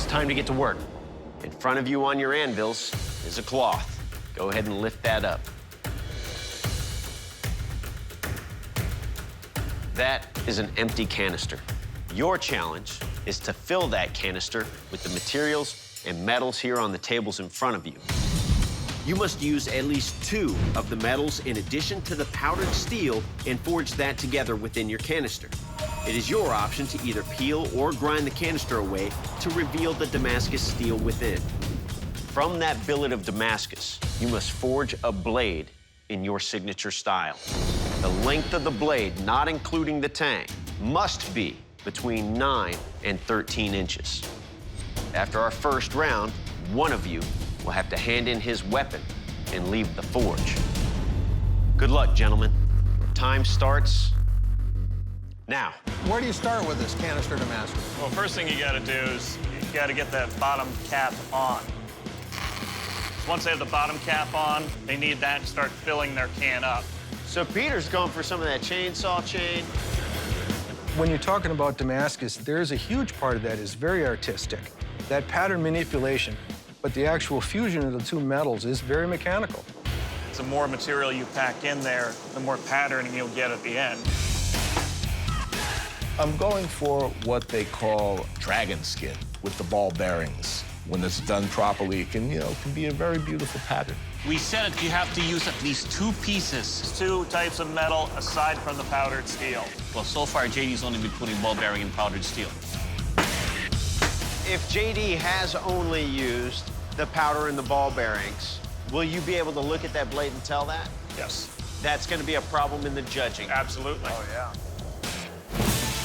time to get to work. In front of you on your anvils is a cloth. Go ahead and lift that up. That is an empty canister. Your challenge is to fill that canister with the materials and metals here on the tables in front of you. You must use at least 2 of the metals in addition to the powdered steel and forge that together within your canister. It is your option to either peel or grind the canister away to reveal the Damascus steel within. From that billet of Damascus, you must forge a blade in your signature style. The length of the blade, not including the tang, must be between 9 and 13 inches. After our first round, one of you will have to hand in his weapon and leave the forge. Good luck, gentlemen. Time starts now. Where do you start with this canister Damascus? Well, first thing you gotta do is you gotta get that bottom cap on. Once they have the bottom cap on, they need that to start filling their can up. So Peter's going for some of that chainsaw chain. When you're talking about Damascus, there's a huge part of that is very artistic. That pattern manipulation, but the actual fusion of the 2 metals is very mechanical. The more material you pack in there, the more patterning you'll get at the end. I'm going for what they call dragon skin with the ball bearings. When it's done properly, it can, can be a very beautiful pattern. We said that you have to use at least 2 pieces. There's 2 types of metal aside from the powdered steel. Well, so far, JD's only been putting ball bearing and powdered steel. If JD has only used the powder and the ball bearings, will you be able to look at that blade and tell that? Yes. That's going to be a problem in the judging. Absolutely. Oh, yeah.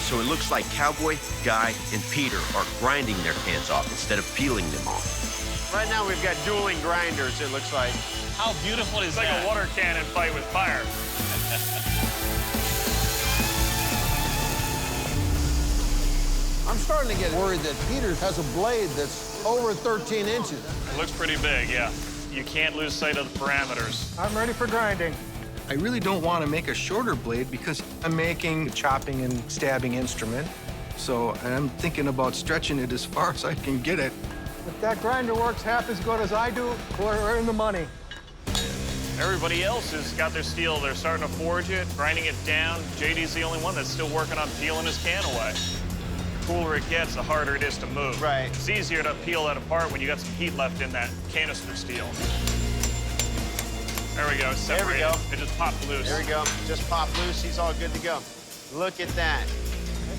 So it looks like Cowboy, Guy, and Peter are grinding their cans off instead of peeling them off. Right now we've got dueling grinders, it looks like. How beautiful is It's like that? a water cannon fight with fire. I'm starting to get worried that Peter has a blade that's over 13 inches. It looks pretty big, yeah. You can't lose sight of the parameters. I'm ready for grinding. I really don't want to make a shorter blade because I'm making a chopping and stabbing instrument. So I'm thinking about stretching it as far as I can get it. If that grinder works half as good as I do, we're in the money. Everybody else has got their steel. They're starting to forge it, grinding it down. JD's the only one that's still working on peeling his can away. The cooler it gets, the harder it is to move. Right. It's easier to peel that apart when you got some heat left in that canister steel. There we go, separated. There we go. It just popped loose. There we go. Just pop loose. He's all good to go. Look at that.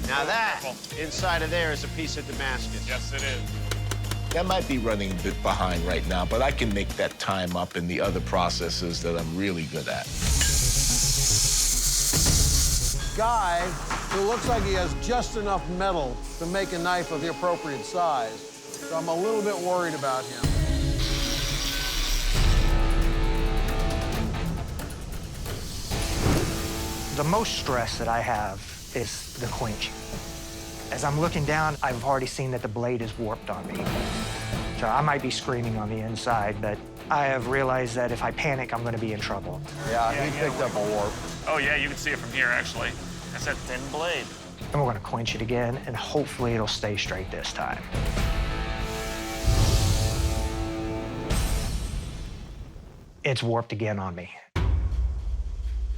Now that inside of there is a piece of Damascus. Yes, it is. That might be running a bit behind right now, but I can make that time up in the other processes that I'm really good at. Guy, who looks like he has just enough metal to make a knife of the appropriate size. So I'm a little bit worried about him. The most stress that I have is the quenching. As I'm looking down, I've already seen that the blade is warped on me. So I might be screaming on the inside, but I have realized that if I panic, I'm going to be in trouble. Yeah, he picked up a warp. Oh, yeah, you can see it from here, actually. That's that thin blade. And we're going to quench it again, and hopefully it'll stay straight this time. It's warped again on me.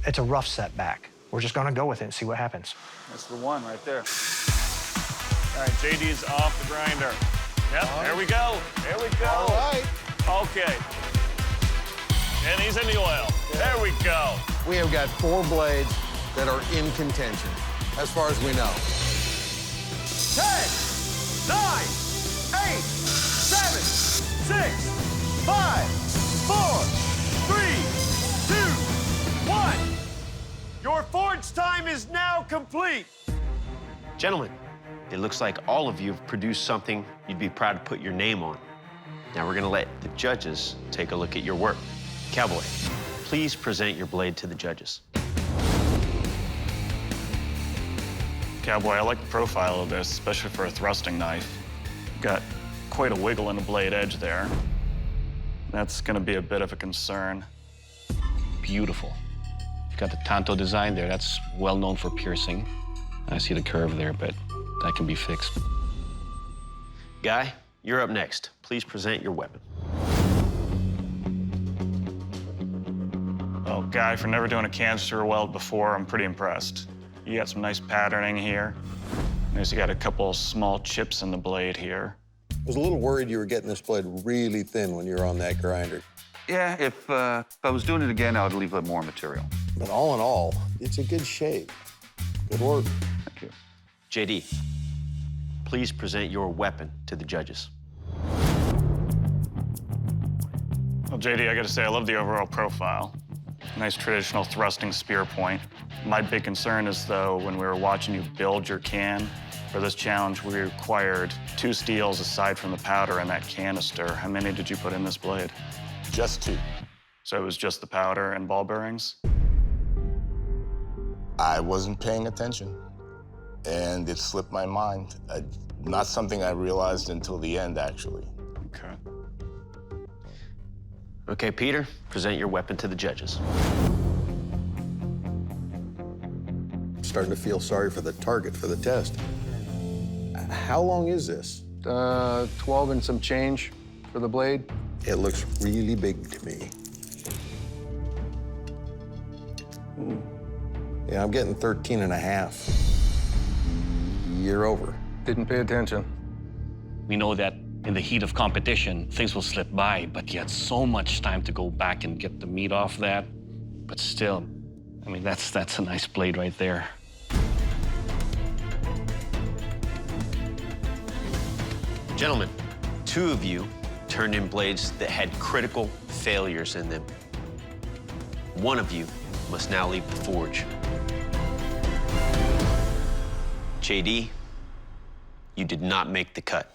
It's a rough setback. We're just going to go with it and see what happens. That's the one right there. All right, JD's off the grinder. Yep, there we go. There we go. All right. Okay. And he's in the oil. There we go. We have got 4 blades that are in contention, as far as we know. 10, 9, 8, 7, 6, 5, 4, 3, 2, 1. Your forge time is now complete. Gentlemen, it looks like all of you have produced something you'd be proud to put your name on. Now we're gonna let the judges take a look at your work. Cowboy, please present your blade to the judges. Cowboy, I like the profile of this, especially for a thrusting knife. Got quite a wiggle in the blade edge there. That's gonna be a bit of a concern. Beautiful. You've got the tanto design there. That's well known for piercing. I see the curve there, but that can be fixed. Guy, You're up next. Please present your weapon. Well, Guy, for never doing a canister weld before, I'm pretty impressed. You got some nice patterning here. Notice you got a couple small chips in the blade here. I was a little worried you were getting this blade really thin when you were on that grinder. Yeah, if I was doing it again, I would leave a little more material. But all in all, it's a good shave. Good work. Thank you. JD, please present your weapon to the judges. Well, JD, I gotta say, I love the overall profile. Nice traditional thrusting spear point. My big concern is, though, when we were watching you build your can, for this challenge, we required 2 steels aside from the powder in that canister. How many did you put in this blade? Just 2. So it was just the powder and ball bearings? I wasn't paying attention, and it slipped my mind. Not something I realized until the end, actually. Okay. Okay, Peter, present your weapon to the judges. I'm starting to feel sorry for the target for the test. How long is this? 12 and some change for the blade. It looks really big to me. Yeah, I'm getting 13 and a half. You're over. Didn't pay attention. We know that in the heat of competition, things will slip by, but you had so much time to go back and get the meat off that. But still, I mean, that's a nice blade right there. Gentlemen, 2 of you turned in blades that had critical failures in them. 1 of you must now leave the forge. JD, you did not make the cut.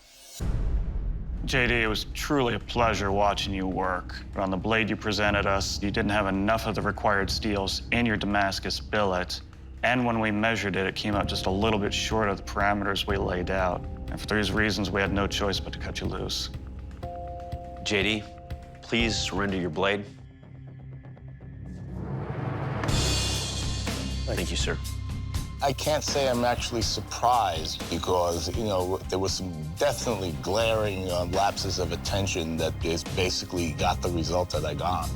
JD, it was truly a pleasure watching you work. But on the blade you presented us, you didn't have enough of the required steels in your Damascus billet. And when we measured it, it came out just a little bit short of the parameters we laid out. And for these reasons, we had no choice but to cut you loose. JD, please surrender your blade. Thank you, sir. I can't say I'm actually surprised because, there was some definitely glaring lapses of attention that basically got the result that I got.